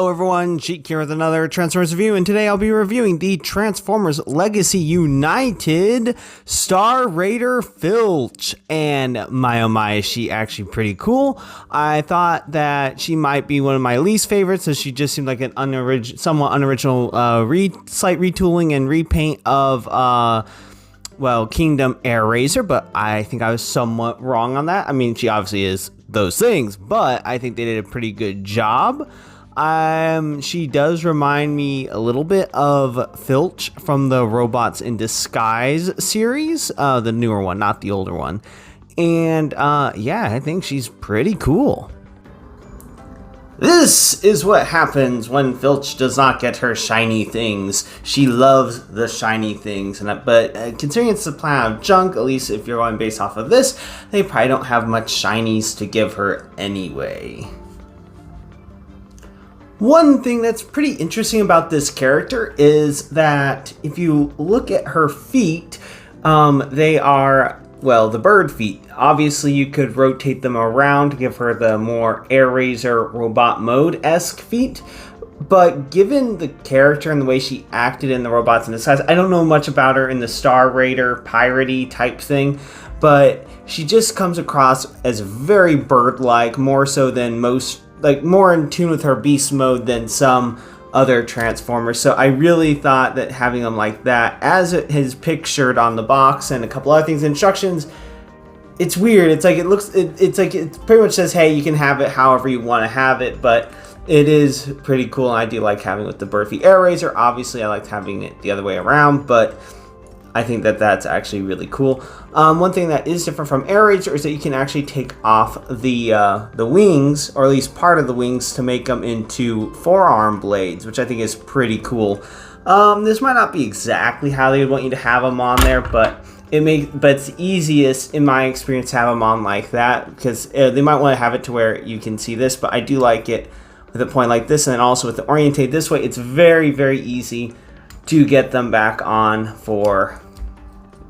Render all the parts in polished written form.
Hello everyone, Cheek here with another Transformers review, and today I'll be reviewing the Transformers Legacy United Star Raider Filch. And my oh my, is she actually pretty cool. I thought that she might be one of my least favorites, as she just seemed like an somewhat unoriginal slight retooling and repaint of Kingdom Air Razor, but I think I was somewhat wrong on that. I mean, she obviously is those things, but I think they did a pretty good job. She does remind me a little bit of Filch from the Robots in Disguise series, the newer one, not the older one. And yeah, I think she's pretty cool. This is what happens when Filch does not get her shiny things. She loves the shiny things, but considering it's a pile of junk, at least if you're going based off of this, they probably don't have much shinies to give her anyway. One thing that's pretty interesting about this character is that if you look at her feet, they are, well, the bird feet. Obviously, you could rotate them around to give her the more Air Razor robot mode-esque feet. But given the character and the way she acted in the Robots in Disguise, I don't know much about her in the Star Raider piratey type thing, but she just comes across as very bird-like, more so than most, like more in tune with her beast mode than some other Transformers. So I really thought that having them like that, as it is pictured on the box and a couple other things, instructions, it's weird. It's like it's like it pretty much says, hey, you can have it however you want to have it, but it is pretty cool. And I do like having it with the bird feet Air Razor. Obviously, I liked having it the other way around, but I think that that's actually really cool. One thing that is different from Air Razor is that you can actually take off the wings, or at least part of the wings, to make them into forearm blades, which I think is pretty cool. This might not be exactly how they would want you to have them on there, but it's easiest in my experience to have them on like that, because they might want to have it to where you can see this, but I do like it with a point like this, and then also with the orientate this way. It's very, very easy to get them back on for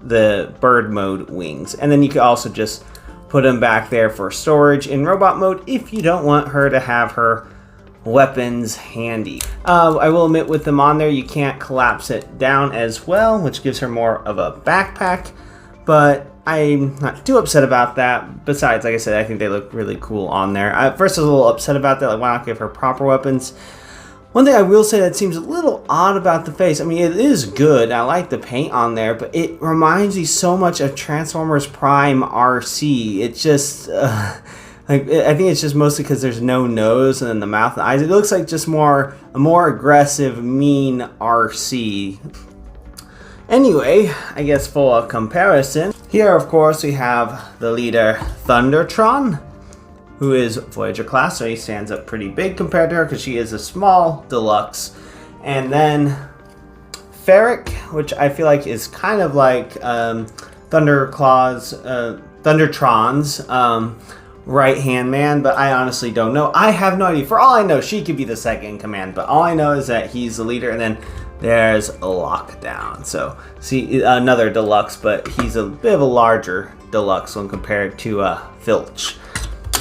the bird mode wings. And then you can also just put them back there for storage in robot mode if you don't want her to have her weapons handy. I will admit, with them on there, you can't collapse it down as well, which gives her more of a backpack, but I'm not too upset about that. Besides, like I said, I think they look really cool on there. First, I was a little upset about that, like, why not give her proper weapons? One thing I will say that seems a little odd about the face, I mean, it is good, I like the paint on there, but it reminds me so much of Transformers Prime RC. It's just, I think it's just mostly because there's no nose and then the mouth and eyes. It looks like just a more aggressive, mean RC. Anyway, I guess for a comparison, here of course we have the leader Thundertron, who is Voyager class, so he stands up pretty big compared to her because she is a small deluxe. And then Ferric, which I feel like is kind of like Thundertron's right-hand man, but I honestly don't know. I have no idea. For all I know, she could be the second in command, but all I know is that he's the leader, and then there's Lockdown. So, see, another deluxe, but he's a bit of a larger deluxe when compared to Filch.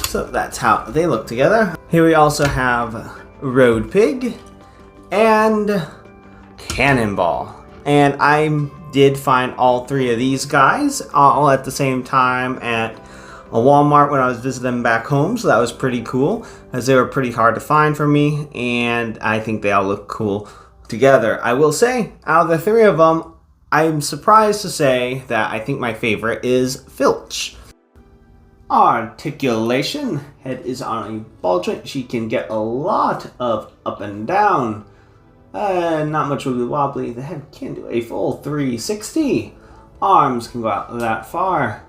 So that's how they look together. Here we also have Road Pig and Cannonball. And I did find all three of these guys all at the same time at a Walmart when I was visiting them back home. So that was pretty cool, as they were pretty hard to find for me. And I think they all look cool together. I will say, out of the three of them, I'm surprised to say that I think my favorite is Filch. Articulation. Head is on a ball joint. She can get a lot of up and down. Not much wibbly wobbly. The head can do a full 360. Arms can go out that far.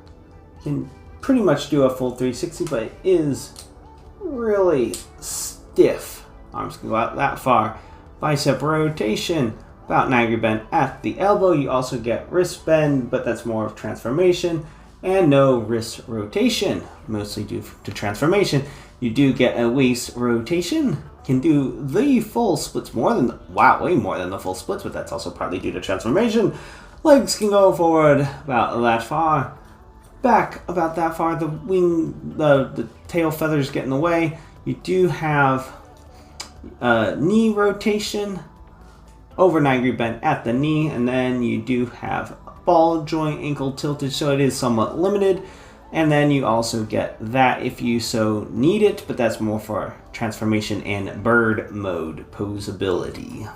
Can pretty much do a full 360, but it is really stiff. Arms can go out that far. Bicep rotation. About 90 bend at the elbow. You also get wrist bend, but that's more of transformation. And no wrist rotation, mostly due to transformation. You do get a waist rotation. Can do the full splits, way more than the full splits, but that's also partly due to transformation. Legs can go forward about that far, back about that far. The tail feathers get in the way. You do have knee rotation, over 9 degree bend at the knee, and then you do have ball joint ankle tilted, so it is somewhat limited. And then you also get that if you so need it, but that's more for transformation and bird mode posability.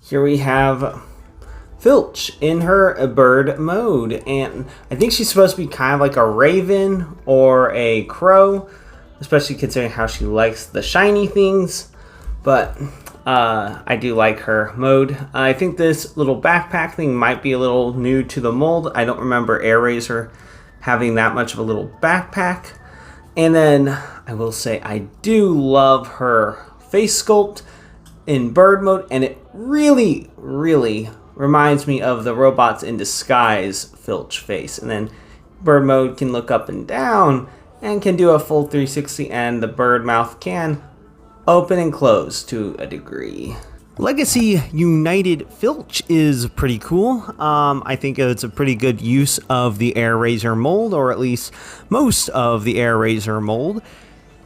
Here we have Filch in her bird mode, and I think she's supposed to be kind of like a raven or a crow, especially considering how she likes the shiny things, but I do like her mode. I think this little backpack thing might be a little new to the mold. I don't remember AirRaiser having that much of a little backpack. And then I will say I do love her face sculpt in bird mode, and it really reminds me of the Robots in Disguise Filch face. And then bird mode can look up and down and can do a full 360, and the bird mouth can open and close to a degree. Legacy United Filch is pretty cool. I think it's a pretty good use of the AirRaiser mold, or at least most of the AirRaiser mold.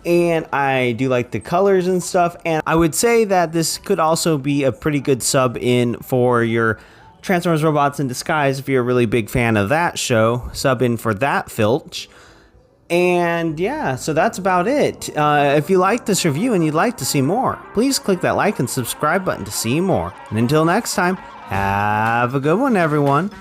And I do like the colors and stuff, and I would say that this could also be a pretty good sub in for your Transformers Robots in Disguise if you're a really big fan of that show. Sub in for that Filch. And yeah, so that's about it. If you like this review and you'd like to see more, please click that like and subscribe button to see more. And until next time, have a good one, everyone.